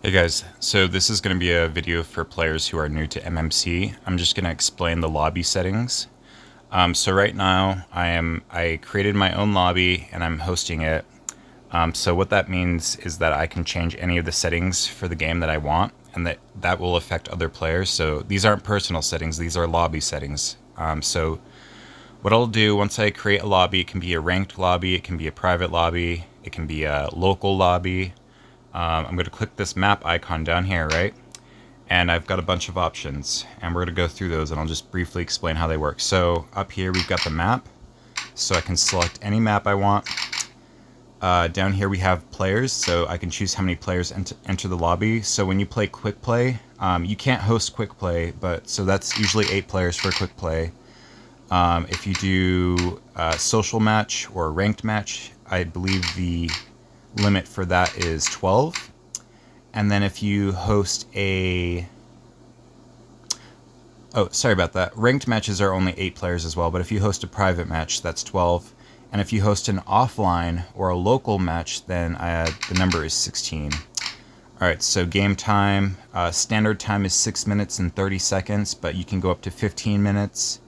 Hey guys, so this is going to be a video for players who are new to MMC. I'm just going to explain the lobby settings. So right now I created my own lobby and I'm hosting it. So what that means is that I can change any of the settings for the game that I want, and that will affect other players. So these aren't personal settings, these are lobby settings. So what I'll do once I create a lobby, it can be a ranked lobby, it can be a private lobby, it can be a local lobby. I'm going to click this map icon down here, right? And I've got a bunch of options, and we're going to go through those, and I'll just briefly explain how they work. So up here we've got the map, so I can select any map I want. Down here we have players, so I can choose how many players enter the lobby. So when you play quick play, you can't host quick play, but so that's usually 8 players for a quick play. If you do a social match or a ranked match, I believe the limit for that is 12. And then if you host a... Oh, sorry about that. Ranked matches are only 8 players as well, but if you host a private match, that's 12. And if you host an offline or a local match, then the number is 16. Alright, so game time. Standard time is 6 minutes and 30 seconds, but you can go up to 15 minutes.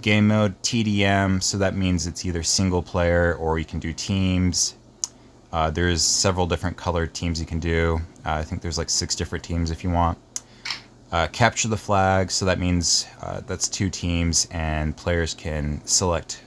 Game mode, TDM, so that means it's either single player or you can do teams. There's several different colored teams you can do. I think there's like 6 different teams if you want. Capture the flag, so that means that's 2 teams, and players can select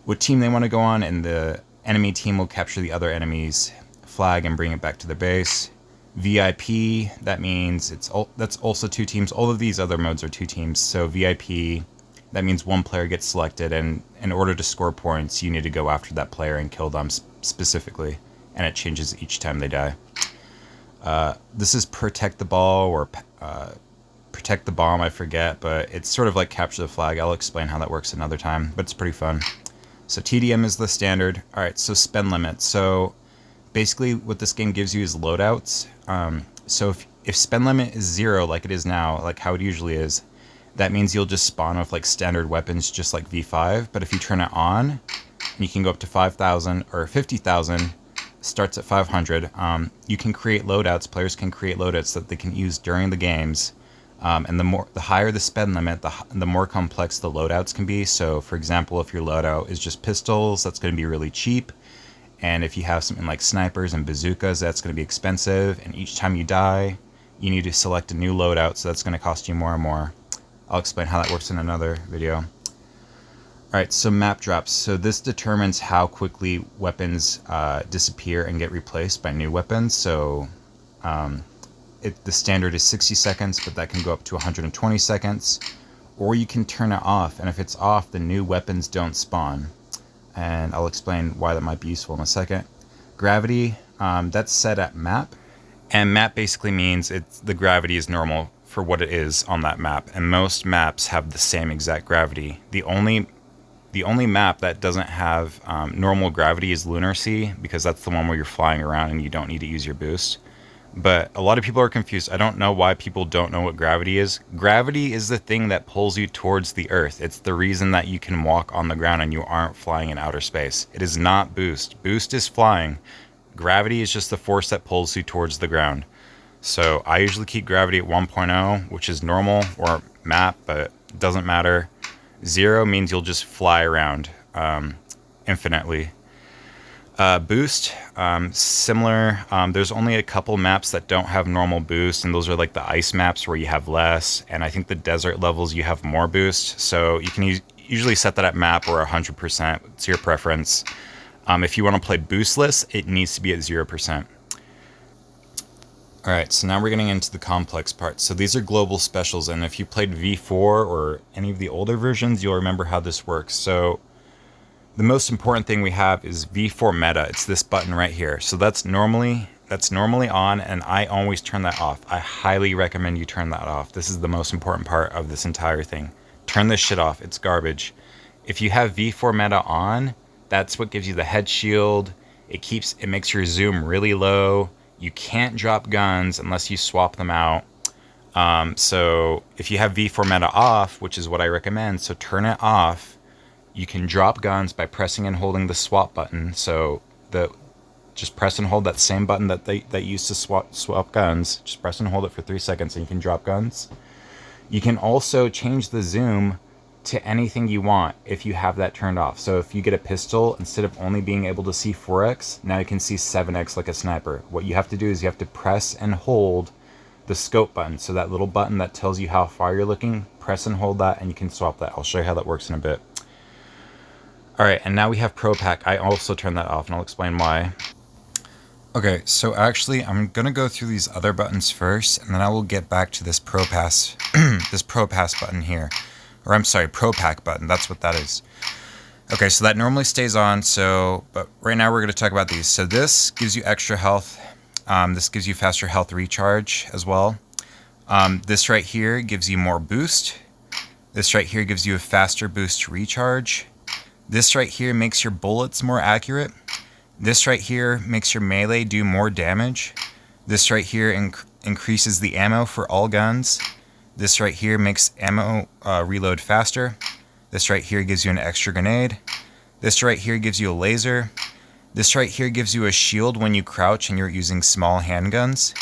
what team they want to go on, and the enemy team will capture the other enemy's flag and bring it back to the base. VIP, that means that's also 2 teams. All of these other modes are 2 teams. So VIP, that means 1 player gets selected, and in order to score points, you need to go after that player and kill them specifically, and it changes each time they die. This is protect the ball or protect the bomb, I forget, but it's sort of like capture the flag. I'll explain how that works another time, but it's pretty fun. So TDM is the standard. Alright, so spend limit. So basically what this game gives you is loadouts. So if spend limit is 0 like it is now, like how it usually is, that means you'll just spawn with like standard weapons just like V5, but if you turn it on, you can go up to 5,000 or 50,000, starts at 500. You can create loadouts, players can create loadouts that they can use during the games. And the higher the spend limit, the more complex the loadouts can be. So for example, if your loadout is just pistols, that's going to be really cheap. And if you have something like snipers and bazookas, that's going to be expensive. And each time you die, you need to select a new loadout, so that's going to cost you more and more. I'll explain how that works in another video. Alright, so map drops. So this determines how quickly weapons disappear and get replaced by new weapons. So the standard is 60 seconds, but that can go up to 120 seconds. Or you can turn it off, and if it's off, the new weapons don't spawn. And I'll explain why that might be useful in a second. Gravity, that's set at map. And map basically means the gravity is normal for what it is on that map. And most maps have the same exact gravity. The only map that doesn't have normal gravity is Lunar Sea, because that's the one where you're flying around and you don't need to use your boost. But a lot of people are confused. I don't know why people don't know what gravity is. Gravity is the thing that pulls you towards the Earth. It's the reason that you can walk on the ground and you aren't flying in outer space. It is not boost. Boost is flying. Gravity is just the force that pulls you towards the ground. So I usually keep gravity at 1.0, which is normal, or map, but it doesn't matter. 0 means you'll just fly around infinitely. Boost, similar. There's only a couple maps that don't have normal boost, and those are like the ice maps where you have less, and I think the desert levels you have more boost. So you can usually set that at map or 100%. It's your preference. If you want to play boostless, it needs to be at 0%. Alright, so now we're getting into the complex parts. So these are global specials, and if you played V4 or any of the older versions, you'll remember how this works. So the most important thing we have is V4 meta. It's this button right here. So that's normally on, and I always turn that off. I highly recommend you turn that off. This is the most important part of this entire thing. Turn this shit off. It's garbage. If you have V4 meta on, that's what gives you the head shield. It makes your zoom really low. You can't drop guns unless you swap them out. So if you have V4 meta off, which is what I recommend, so turn it off. You can drop guns by pressing and holding the swap button. So just press and hold that same button that you used to swap guns. Just press and hold it for 3 seconds and you can drop guns. You can also change the zoom to anything you want if you have that turned off. So if you get a pistol, instead of only being able to see 4x, now you can see 7x like a sniper. What you have to do is you have to press and hold the scope button. So that little button that tells you how far you're looking, press and hold that and you can swap that. I'll show you how that works in a bit. Alright, and now we have Pro Pack. I also turned that off and I'll explain why. Okay, so actually I'm gonna go through these other buttons first, and then I will get back to this Pro Pass this Pro Pass button here. Or I'm sorry, Pro Pack button, that's what that is. Okay, so that normally stays on, but right now we're gonna talk about these. So this gives you extra health. This gives you faster health recharge as well. This right here gives you more boost. This right here gives you a faster boost recharge. This right here makes your bullets more accurate. This right here makes your melee do more damage. This right here increases the ammo for all guns. This right here makes ammo reload faster. This right here gives you an extra grenade. This right here gives you a laser. This right here gives you a shield when you crouch and you're using small handguns.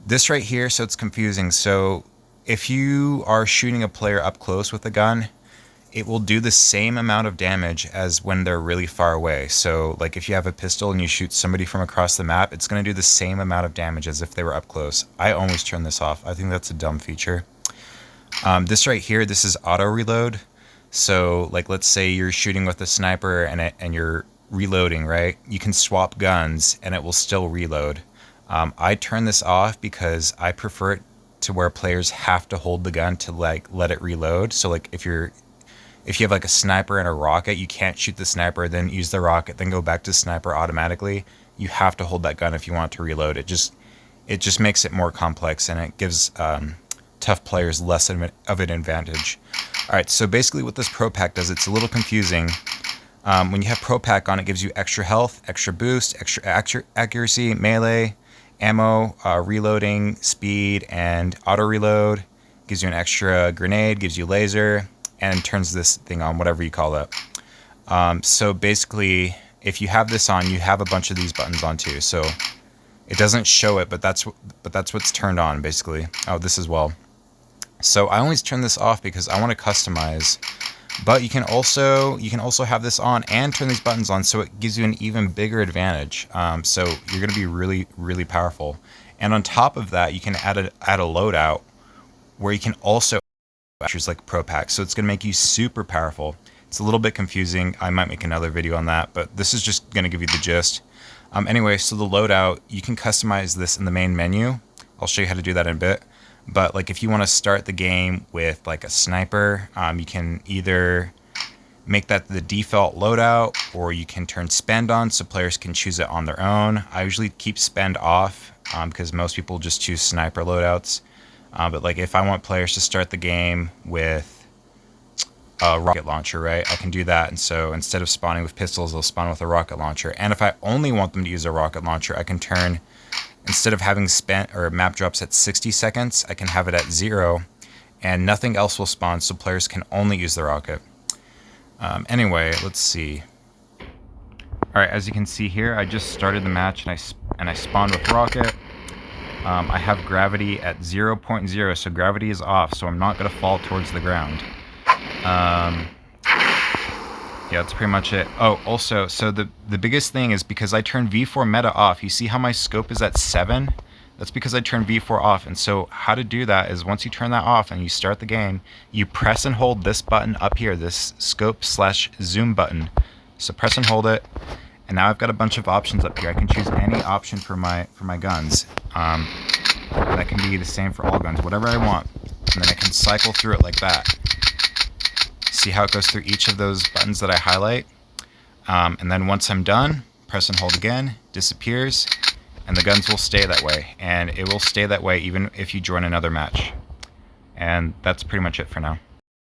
This right here, so it's confusing. So if you are shooting a player up close with a gun, it will do the same amount of damage as when they're really far away. So like if you have a pistol and you shoot somebody from across the map, it's going to do the same amount of damage as if they were up close. I always turn this off. I think that's a dumb feature. This right here, this is auto reload. So like let's say you're shooting with a sniper and you're reloading, right? You can swap guns and it will still reload. I turn this off because I prefer it to where players have to hold the gun to like let it reload. So like if you have like a sniper and a rocket, you can't shoot the sniper, then use the rocket, then go back to sniper automatically. You have to hold that gun if you want to reload. It just makes it more complex, and it gives tough players less of an advantage. All right, so basically what this Pro Pack does, it's a little confusing. When you have Pro Pack on, it gives you extra health, extra boost, extra accuracy, melee, ammo, reloading, speed, and auto reload. Gives you an extra grenade, gives you laser, and turns this thing on, whatever you call it. So basically, if you have this on, you have a bunch of these buttons on too. So it doesn't show it, but that's what's turned on basically. Oh, this as well. So I always turn this off because I want to customize. But you can also have this on and turn these buttons on, so it gives you an even bigger advantage. So you're going to be really, really powerful. And on top of that, you can add a loadout where you can also features like Pro Pack, so it's going to make you super powerful. It's a little bit confusing. I might make another video on that, but this is just going to give you the gist. Anyway, so the loadout, you can customize this in the main menu. I'll show you how to do that in a bit. But like if you want to start the game with like a sniper, you can either make that the default loadout, or you can turn spend on so players can choose it on their own. I usually keep spend off because most people just choose sniper loadouts. But like if I want players to start the game with a rocket launcher, right, I can do that. And so instead of spawning with pistols, they'll spawn with a rocket launcher. And if I only want them to use a rocket launcher, I can turn, instead of having map drops at 60 seconds, I can have it at 0, and nothing else will spawn, so players can only use the rocket. Anyway, let's see. All right, as you can see here, I just started the match and I spawned with rocket. I have gravity at 0.0, so gravity is off, so I'm not going to fall towards the ground. Yeah, that's pretty much it. Oh, also, so the biggest thing is because I turned V4 meta off. You see how my scope is at 7? That's because I turned V4 off. And so how to do that is once you turn that off and you start the game, you press and hold this button up here, this scope/zoom button. So press and hold it. And now I've got a bunch of options up here. I can choose any option for my guns. That can be the same for all guns, whatever I want. And then I can cycle through it like that. See how it goes through each of those buttons that I highlight. And then once I'm done, press and hold again, disappears, and the guns will stay that way. And it will stay that way even if you join another match. And that's pretty much it for now.